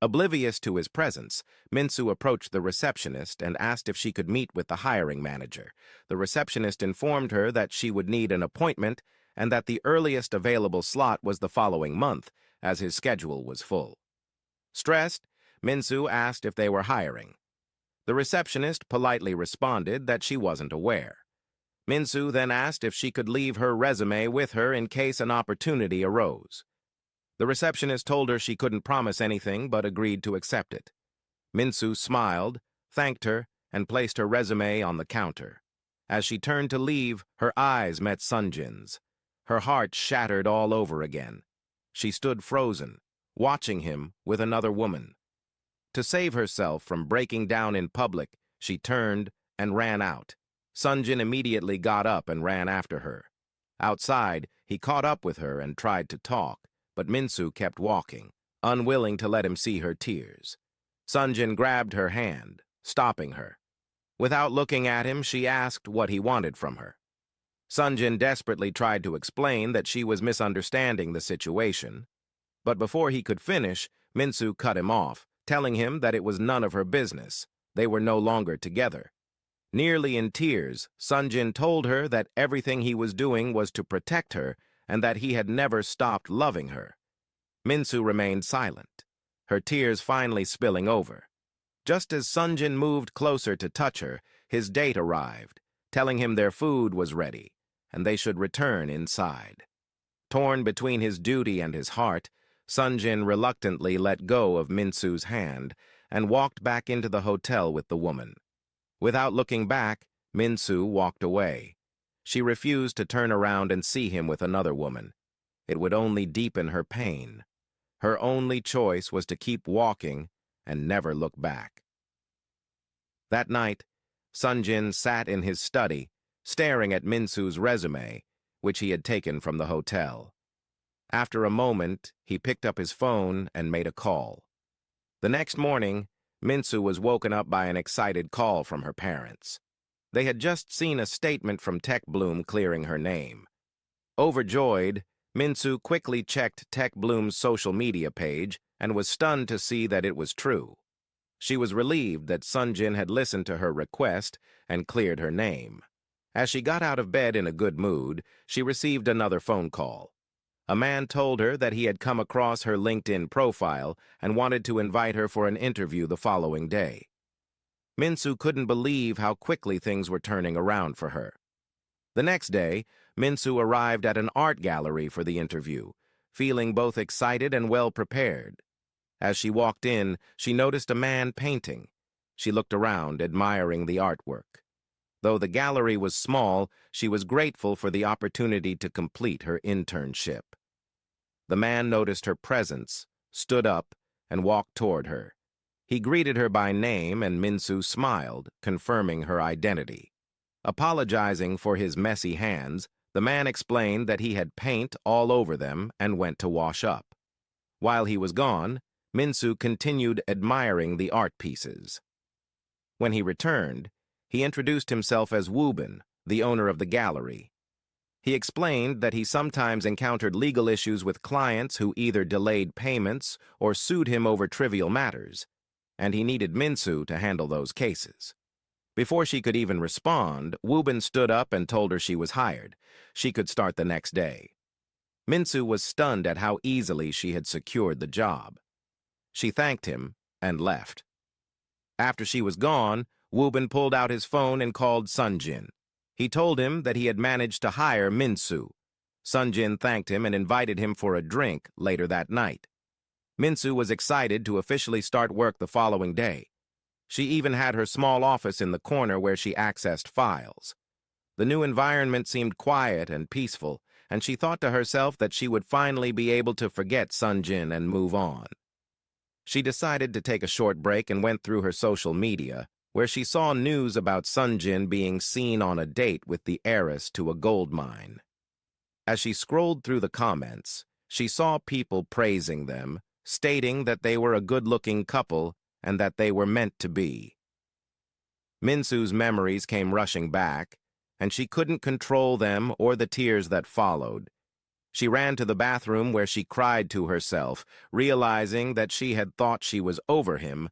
Oblivious to his presence, Minsu approached the receptionist and asked if she could meet with the hiring manager. The receptionist informed her that she would need an appointment and that the earliest available slot was the following month, as his schedule was full. Stressed, Minsu asked if they were hiring. The receptionist politely responded that she wasn't aware. Minsu then asked if she could leave her resume with her in case an opportunity arose. The receptionist told her she couldn't promise anything but agreed to accept it. Minsu smiled, thanked her, and placed her resume on the counter. As she turned to leave, her eyes met Sunjin's. Her heart shattered all over again. She stood frozen, watching him with another woman. To save herself from breaking down in public, she turned and ran out. Sunjin immediately got up and ran after her. Outside, he caught up with her and tried to talk, but Minsu kept walking, unwilling to let him see her tears. Sunjin grabbed her hand, stopping her. Without looking at him, she asked what he wanted from her. Sunjin desperately tried to explain that she was misunderstanding the situation, but before he could finish, Minsu cut him off, telling him that it was none of her business. They were no longer together. Nearly in tears, Sunjin told her that everything he was doing was to protect her and that he had never stopped loving her. Minsu remained silent, her tears finally spilling over. Just as Sunjin moved closer to touch her, his date arrived, telling him their food was ready and they should return inside. Torn between his duty and his heart, Sunjin reluctantly let go of Minsu's hand and walked back into the hotel with the woman. Without looking back, Minsu walked away. She refused to turn around and see him with another woman. It would only deepen her pain. Her only choice was to keep walking and never look back. That night, Sunjin sat in his study, staring at Minsu's resume, which he had taken from the hotel. After a moment, he picked up his phone and made a call. The next morning, Minsu was woken up by an excited call from her parents. They had just seen a statement from Tech Bloom clearing her name. Overjoyed, Minsu quickly checked Tech Bloom's social media page and was stunned to see that it was true. She was relieved that Sunjin had listened to her request and cleared her name. As she got out of bed in a good mood, she received another phone call. A man told her that he had come across her LinkedIn profile and wanted to invite her for an interview the following day. Minsu couldn't believe how quickly things were turning around for her. The next day, Minsu arrived at an art gallery for the interview, feeling both excited and well prepared. As she walked in, she noticed a man painting. She looked around, admiring the artwork. Though the gallery was small, she was grateful for the opportunity to complete her internship. The man noticed her presence, stood up, and walked toward her. He greeted her by name, and Minsu smiled, confirming her identity. Apologizing for his messy hands, the man explained that he had paint all over them and went to wash up. While he was gone, Minsu continued admiring the art pieces. When he returned, he introduced himself as Woobin, the owner of the gallery. He explained that he sometimes encountered legal issues with clients who either delayed payments or sued him over trivial matters, and he needed Minsu to handle those cases. Before she could even respond, Woobin stood up and told her she was hired. She could start the next day. Minsu was stunned at how easily she had secured the job. She thanked him and left. After she was gone, Woobin pulled out his phone and called Sunjin. He told him that he had managed to hire Minsu. Sunjin thanked him and invited him for a drink later that night. Minsu was excited to officially start work the following day. She even had her small office in the corner where she accessed files. The new environment seemed quiet and peaceful, and she thought to herself that she would finally be able to forget Sunjin and move on. She decided to take a short break and went through her social media, where she saw news about Sunjin being seen on a date with the heiress to a gold mine. As she scrolled through the comments, she saw people praising them, stating that they were a good-looking couple and that they were meant to be. Minsu's memories came rushing back, and she couldn't control them or the tears that followed. She ran to the bathroom where she cried to herself, realizing that she had thought she was over him,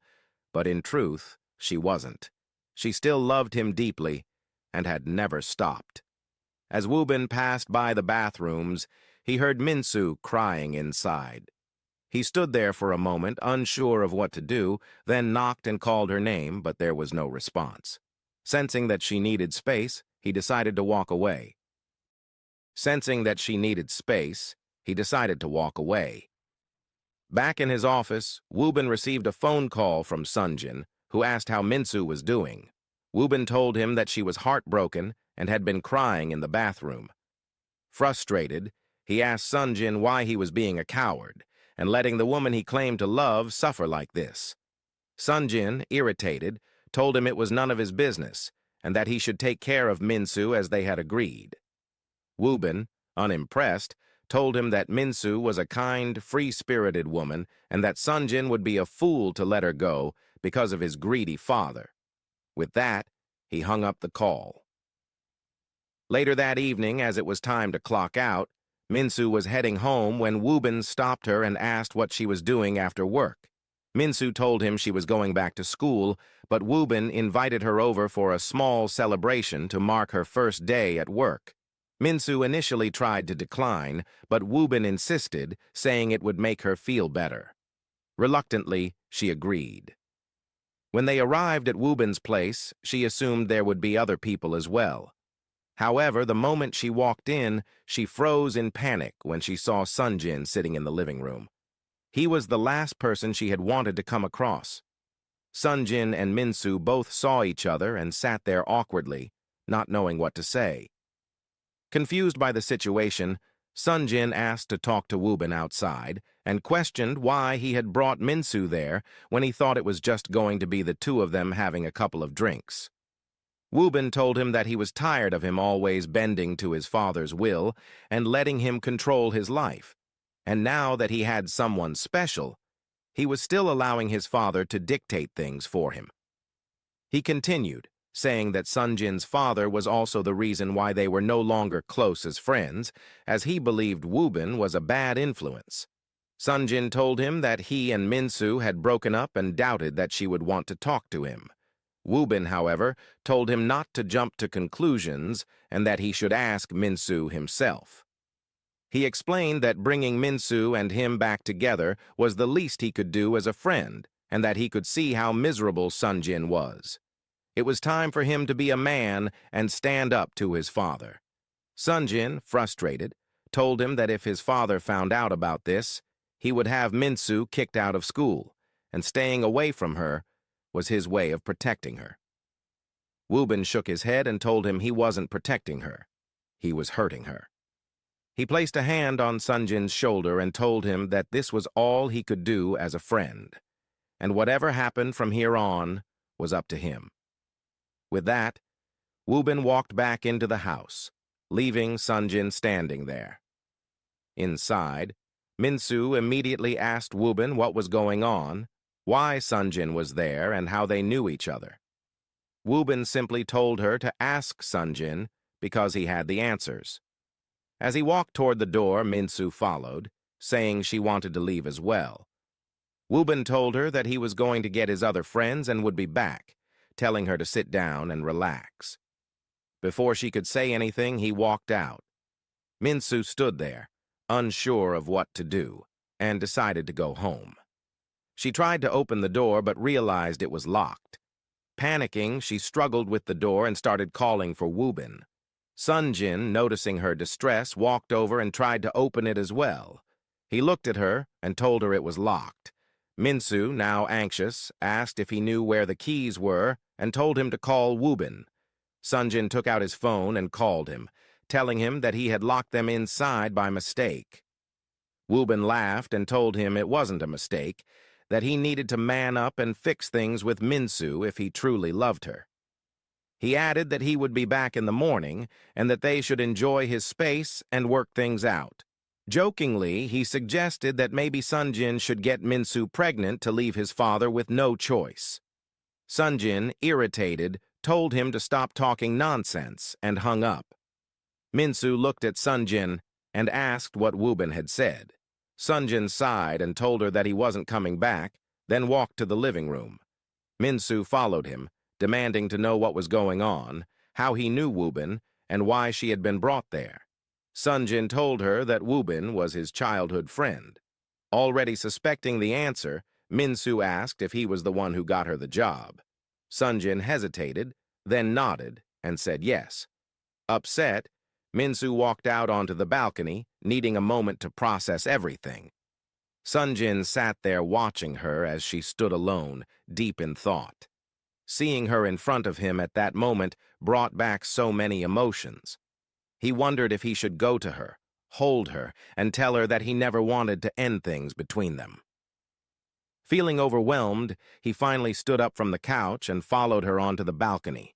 but in truth, she wasn't. She still loved him deeply and had never stopped. As Woobin passed by the bathrooms, he heard Minsu crying inside. He stood there for a moment, unsure of what to do, then knocked and called her name, but there was no response. Sensing that she needed space, he decided to walk away. Back in his office, Woobin received a phone call from Sunjin, who asked how Minsu was doing. Woobin told him that she was heartbroken and had been crying in the bathroom. Frustrated, he asked Sunjin why he was being a coward and letting the woman he claimed to love suffer like this. Sunjin, irritated, told him it was none of his business and that he should take care of Minsu as they had agreed. Woobin, unimpressed, told him that Minsu was a kind, free-spirited woman and that Sunjin would be a fool to let her go because of his greedy father. With that, he hung up the call. Later that evening, as it was time to clock out, Minsu was heading home when Woobin stopped her and asked what she was doing after work. Minsu told him she was going back to school, but Woobin invited her over for a small celebration to mark her first day at work. Minsu initially tried to decline, but Woobin insisted, saying it would make her feel better. Reluctantly, she agreed. When they arrived at Woobin's place, she assumed there would be other people as well. However, the moment she walked in, she froze in panic when she saw Sunjin sitting in the living room. He was the last person she had wanted to come across. Sunjin and Minsu both saw each other and sat there awkwardly, not knowing what to say. Confused by the situation, Sunjin asked to talk to Woobin outside and questioned why he had brought Minsu there when he thought it was just going to be the two of them having a couple of drinks. Woobin told him that he was tired of him always bending to his father's will and letting him control his life, and now that he had someone special, he was still allowing his father to dictate things for him. He continued, saying that Sunjin's father was also the reason why they were no longer close as friends, as he believed Woobin was a bad influence. Sunjin told him that he and Minsu had broken up and doubted that she would want to talk to him. Woobin, however, told him not to jump to conclusions and that he should ask Minsu himself. He explained that bringing Minsu and him back together was the least he could do as a friend and that he could see how miserable Sunjin was. It was time for him to be a man and stand up to his father. Sunjin, frustrated, told him that if his father found out about this, he would have Minsu kicked out of school, and staying away from her was his way of protecting her. Woobin shook his head and told him he wasn't protecting her. He was hurting her. He placed a hand on Sunjin's shoulder and told him that this was all he could do as a friend, and whatever happened from here on was up to him. With that, Woobin walked back into the house, leaving Sunjin standing there. Inside, Minsu immediately asked Woobin what was going on, why Sunjin was there, and how they knew each other. Woobin simply told her to ask Sunjin because he had the answers. As he walked toward the door, Minsu followed, saying she wanted to leave as well. Woobin told her that he was going to get his other friends and would be back, telling her to sit down and relax. Before she could say anything, he walked out. Minsu stood there, unsure of what to do, and decided to go home. She tried to open the door but realized it was locked. Panicking, she struggled with the door and started calling for Woobin. Sunjin, noticing her distress, walked over and tried to open it as well. He looked at her and told her it was locked. Minsu, now anxious, asked if he knew where the keys were and told him to call Woobin. Sunjin took out his phone and called him, telling him that he had locked them inside by mistake. Woobin laughed and told him it wasn't a mistake, that he needed to man up and fix things with Minsu if he truly loved her. He added that he would be back in the morning and that they should enjoy his space and work things out. Jokingly, he suggested that maybe Sunjin should get Minsu pregnant to leave his father with no choice. Sunjin, irritated, told him to stop talking nonsense and hung up. Minsu looked at Sunjin and asked what Woo-bin had said. Sunjin sighed and told her that he wasn't coming back, then walked to the living room. Min-soo followed him, demanding to know what was going on, how he knew Woo-bin, and why she had been brought there. Sunjin told her that Woo-bin was his childhood friend. Already suspecting the answer, Min-soo asked if he was the one who got her the job. Sunjin hesitated, then nodded and said yes. Upset, Min-soo walked out onto the balcony, needing a moment to process everything. Sunjin sat there watching her as she stood alone, deep in thought. Seeing her in front of him at that moment brought back so many emotions. He wondered if he should go to her, hold her, and tell her that he never wanted to end things between them. Feeling overwhelmed, he finally stood up from the couch and followed her onto the balcony.